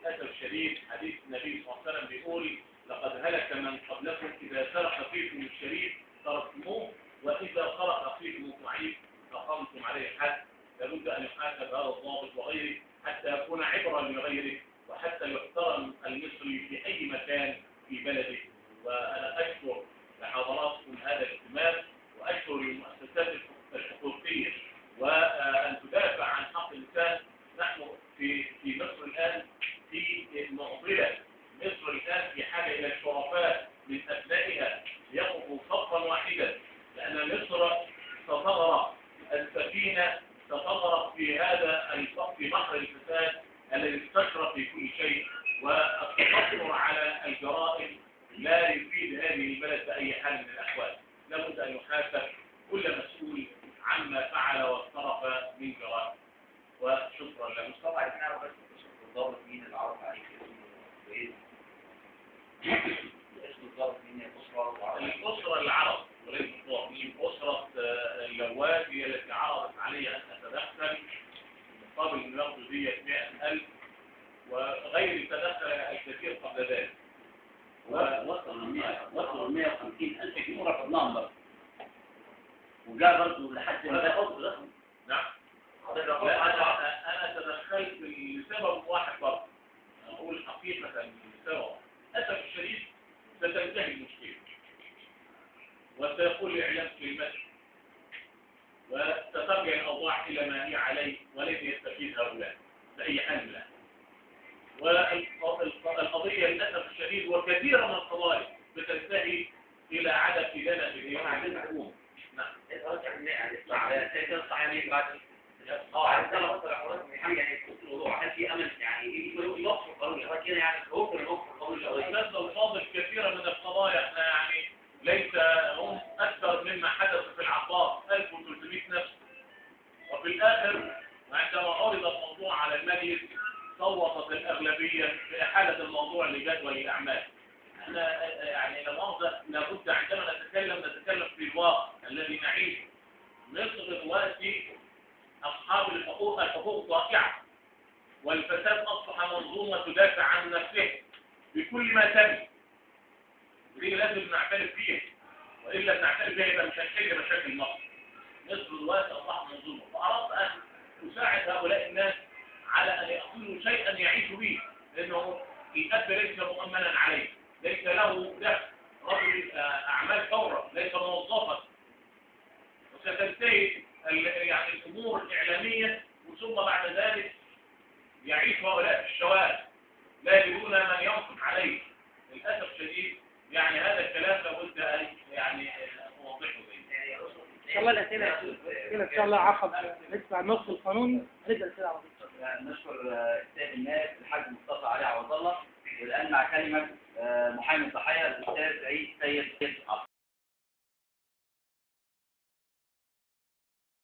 للاسف الشديد حديث النبي صلى الله عليه وسلم بيقول لقد هلك من قبلكم اذا سرق فيكم الشريف تركتموه واذا سرق فيكم الضعيف اقمتم عليه الحد. لابد ان يحاسب هذا الضابط وغيره حتى يكون عبره لغيره وحتى يحترم المصري في اي مكان في بلده. وانا اشكر لحضراتكم هذا الاهتمام واشكر للمؤسسات الحقوقيه وان تدافع عن حق الانسان. نحن في مصر الان في معضله. مصر الان في حاجه الى الشرفاء من ابنائها ليقفوا صفا واحدا، لان مصر ستغرق، السفينه ستغرق في في بحر الفساد الذي استشرف في كل شيء. والتقصر على الجرائم لا يفيد هذه البلد باي حال من الاحوال. لابد ان يحاسب كل مسؤول عما فعل واقترف من جرائم. وشكرا لك. مصطفى عايزين نعرف بس الضابط مين اللي عرض عليك وايه؟ اسم الضابط مين؟ الاسره اللي عرض وليس الضابط. اسره اللواء هي التي عرضت علي ان اتدخل مقابل ان ياخذوا دية 100,000 وغير تدخل الكثير قبل ذلك. وصلوا 150,000 في مرة نمبر وجاء برضه لحد ما ده. نعم. أنا تدخلت لسبب واحد برضه. أقول حقيقة لسبب للأسف الشديد ستنتهي المشكلة وسيقول الإعلام كلمته وسترجع الأوضاع إلى ما هي عليه ولن يستفيد هؤلاء بأي حال من الأحوال. والقضية للأسف الشديد وكثيرا من القضايا بتنتهي إلى عدم إدانة الحكومة. نعم. هل في امل يعني يوفر قانون كده يعني يوفر قانون الناس الفاضل كثيرا من القضايا احنا يعني ليس هم اكثر مما حدث في العباس 1300 نفس. وفي الاخر عندما عرض الموضوع على المجلس صوتت الاغلبيه باحاله الموضوع لجدول الاعمال. احنا يعني لابد عندما نتكلم في الواقع الذي نعيشه. مصر دلوقتي أصحاب الحقوق ضائعة والفساد أصبح منظومة تدافع عن نفسها بكل ما تملك. دي لازم نعترف فيها وإلا نعترف بها يبقى مش هنحل مشاكل مصر. مصر دلوقتي أصبحت منظومة فأردت أن أساعد هؤلاء الناس على أن يأخذوا شيئا يعيشوا به لأنه الأب ليس مؤمنا عليه، ليس له دخل، رجل أعمال حرة ليس موظفا. وستنتهي يعني الامور الاعلاميه وثم بعد ذلك يعيش هؤلاء في الشوارع لا يجدون من ينصب عليه. للاسف الشديد يعني هذا الكلام لابد ان يعني اوضحه زي ان شاء الله الاسئله ان شاء الله عقب نسمع النص القانوني نبدا كده على طول. نشكر السيد النائب الحاج مصطفى علي عوض الله. والان مع كلمه محامي الضحايا الاستاذ عيد سيد.